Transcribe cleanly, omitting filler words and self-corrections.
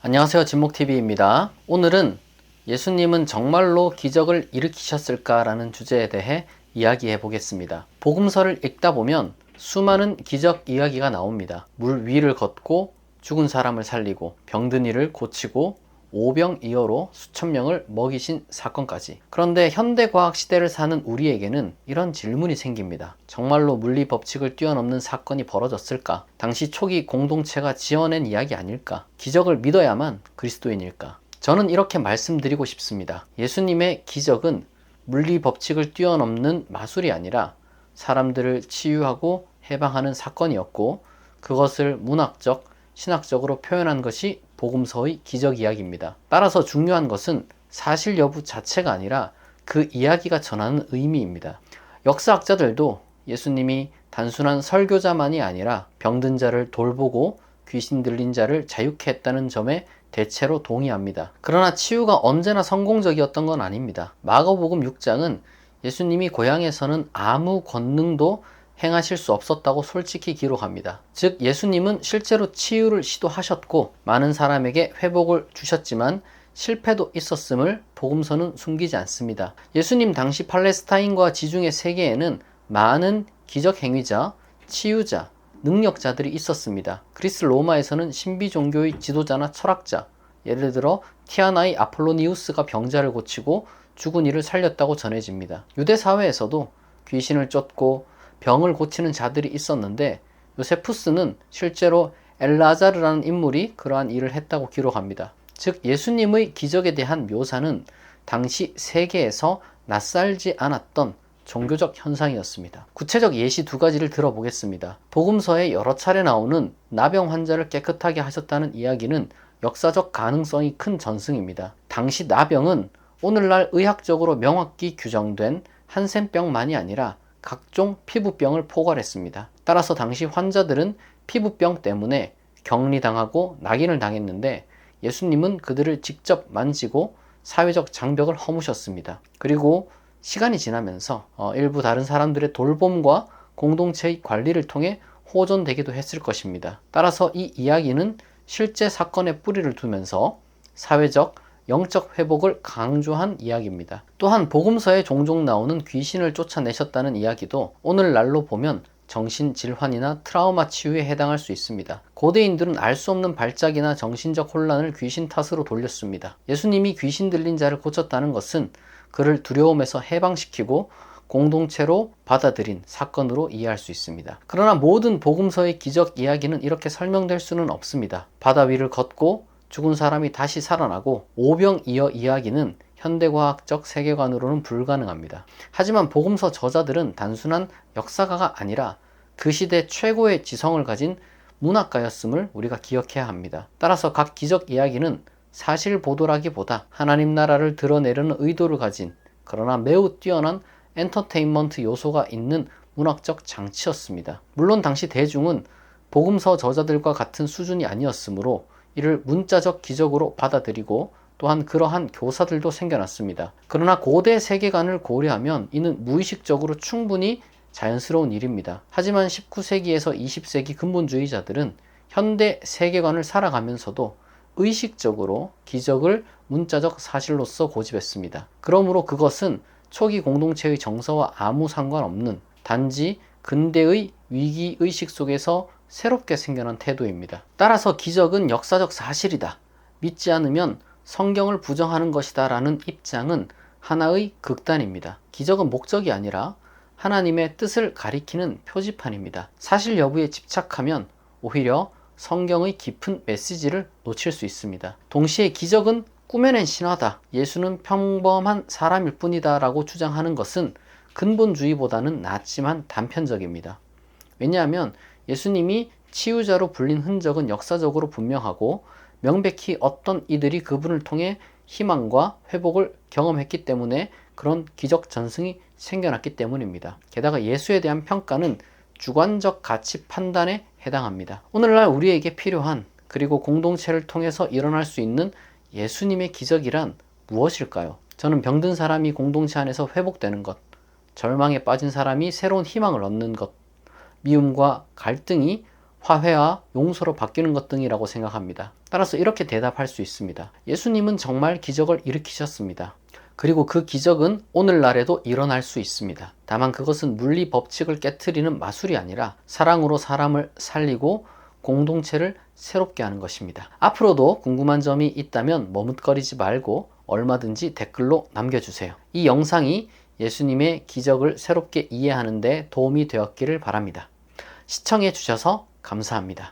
안녕하세요. 진목TV입니다. 오늘은 예수님은 정말로 기적을 일으키셨을까라는 주제에 대해 이야기해 보겠습니다. 복음서를 읽다 보면 수많은 기적 이야기가 나옵니다. 물 위를 걷고 죽은 사람을 살리고 병든 이를 고치고 오병이어로 수천 명을 먹이신 사건까지. 그런데 현대과학 시대를 사는 우리에게는 이런 질문이 생깁니다. 정말로 물리 법칙을 뛰어넘는 사건이 벌어졌을까? 당시 초기 공동체가 지어낸 이야기 아닐까? 기적을 믿어야만 그리스도인일까? 저는 이렇게 말씀드리고 싶습니다. 예수님의 기적은 물리 법칙을 뛰어넘는 마술이 아니라 사람들을 치유하고 해방하는 사건이었고, 그것을 문학적, 신학적으로 표현한 것이 복음서의 기적 이야기입니다. 따라서 중요한 것은 사실 여부 자체가 아니라 그 이야기가 전하는 의미입니다. 역사학자들도 예수님이 단순한 설교자만이 아니라 병든 자를 돌보고 귀신 들린 자를 자유케 했다는 점에 대체로 동의합니다. 그러나 치유가 언제나 성공적이었던 건 아닙니다. 마가복음 6장은 예수님이 고향에서는 아무 권능도 행하실 수 없었다고 솔직히 기록합니다. 즉, 예수님은 실제로 치유를 시도하셨고 많은 사람에게 회복을 주셨지만 실패도 있었음을 복음서는 숨기지 않습니다. 예수님 당시 팔레스타인과 지중해 세계에는 많은 기적 행위자, 치유자, 능력자들이 있었습니다. 그리스 로마에서는 신비 종교의 지도자나 철학자, 예를 들어 티아나의 아폴로니우스가 병자를 고치고 죽은 이를 살렸다고 전해집니다. 유대 사회에서도 귀신을 쫓고 병을 고치는 자들이 있었는데 요세푸스는 실제로 엘라자르라는 인물이 그러한 일을 했다고 기록합니다. 즉, 예수님의 기적에 대한 묘사는 당시 세계에서 낯설지 않았던 종교적 현상이었습니다. 구체적 예시 두 가지를 들어보겠습니다. 복음서에 여러 차례 나오는 나병 환자를 깨끗하게 하셨다는 이야기는 역사적 가능성이 큰 전승입니다. 당시 나병은 오늘날 의학적으로 명확히 규정된 한센병만이 아니라 각종 피부병을 포괄했습니다. 따라서 당시 환자들은 피부병 때문에 격리당하고 낙인을 당했는데 예수님은 그들을 직접 만지고 사회적 장벽을 허무셨습니다. 그리고 시간이 지나면서 일부 다른 사람들의 돌봄과 공동체의 관리를 통해 호전되기도 했을 것입니다. 따라서 이 이야기는 실제 사건에 뿌리를 두면서 사회적, 영적 회복을 강조한 이야기입니다. 또한 복음서에 종종 나오는 귀신을 쫓아내셨다는 이야기도 오늘날로 보면 정신질환이나 트라우마 치유에 해당할 수 있습니다. 고대인들은 알 수 없는 발작이나 정신적 혼란을 귀신 탓으로 돌렸습니다. 예수님이 귀신 들린 자를 고쳤다는 것은 그를 두려움에서 해방시키고 공동체로 받아들인 사건으로 이해할 수 있습니다. 그러나 모든 복음서의 기적 이야기는 이렇게 설명될 수는 없습니다. 바다 위를 걷고 죽은 사람이 다시 살아나고 오병이어 이야기는 현대과학적 세계관으로는 불가능합니다. 하지만 복음서 저자들은 단순한 역사가가 아니라 그 시대 최고의 지성을 가진 문학가였음을 우리가 기억해야 합니다. 따라서 각 기적 이야기는 사실 보도라기보다 하나님 나라를 드러내려는 의도를 가진, 그러나 매우 뛰어난 엔터테인먼트 요소가 있는 문학적 장치였습니다. 물론 당시 대중은 복음서 저자들과 같은 수준이 아니었으므로 이를 문자적 기적으로 받아들이고 또한 그러한 교사들도 생겨났습니다. 그러나 고대 세계관을 고려하면 이는 무의식적으로 충분히 자연스러운 일입니다. 하지만 19세기에서 20세기 근본주의자들은 현대 세계관을 살아가면서도 의식적으로 기적을 문자적 사실로서 고집했습니다. 그러므로 그것은 초기 공동체의 정서와 아무 상관없는 단지 근대의 위기의식 속에서 새롭게 생겨난 태도입니다. 따라서 기적은 역사적 사실이다, 믿지 않으면 성경을 부정하는 것이다 라는 입장은 하나의 극단입니다. 기적은 목적이 아니라 하나님의 뜻을 가리키는 표지판입니다. 사실 여부에 집착하면 오히려 성경의 깊은 메시지를 놓칠 수 있습니다. 동시에 기적은 꾸며낸 신화다, 예수는 평범한 사람일 뿐이다 라고 주장하는 것은 근본주의보다는 낫지만 단편적입니다. 왜냐하면 예수님이 치유자로 불린 흔적은 역사적으로 분명하고 명백히 어떤 이들이 그분을 통해 희망과 회복을 경험했기 때문에 그런 기적 전승이 생겨났기 때문입니다. 게다가 예수에 대한 평가는 주관적 가치 판단에 해당합니다. 오늘날 우리에게 필요한, 그리고 공동체를 통해서 일어날 수 있는 예수님의 기적이란 무엇일까요? 저는 병든 사람이 공동체 안에서 회복되는 것, 절망에 빠진 사람이 새로운 희망을 얻는 것, 미움과 갈등이 화해와 용서로 바뀌는 것 등이라고 생각합니다. 따라서 이렇게 대답할 수 있습니다. 예수님은 정말 기적을 일으키셨습니다. 그리고 그 기적은 오늘날에도 일어날 수 있습니다. 다만 그것은 물리 법칙을 깨트리는 마술이 아니라 사랑으로 사람을 살리고 공동체를 새롭게 하는 것입니다. 앞으로도 궁금한 점이 있다면 머뭇거리지 말고 얼마든지 댓글로 남겨주세요. 이 영상이 예수님의 기적을 새롭게 이해하는 데 도움이 되었기를 바랍니다. 시청해 주셔서 감사합니다.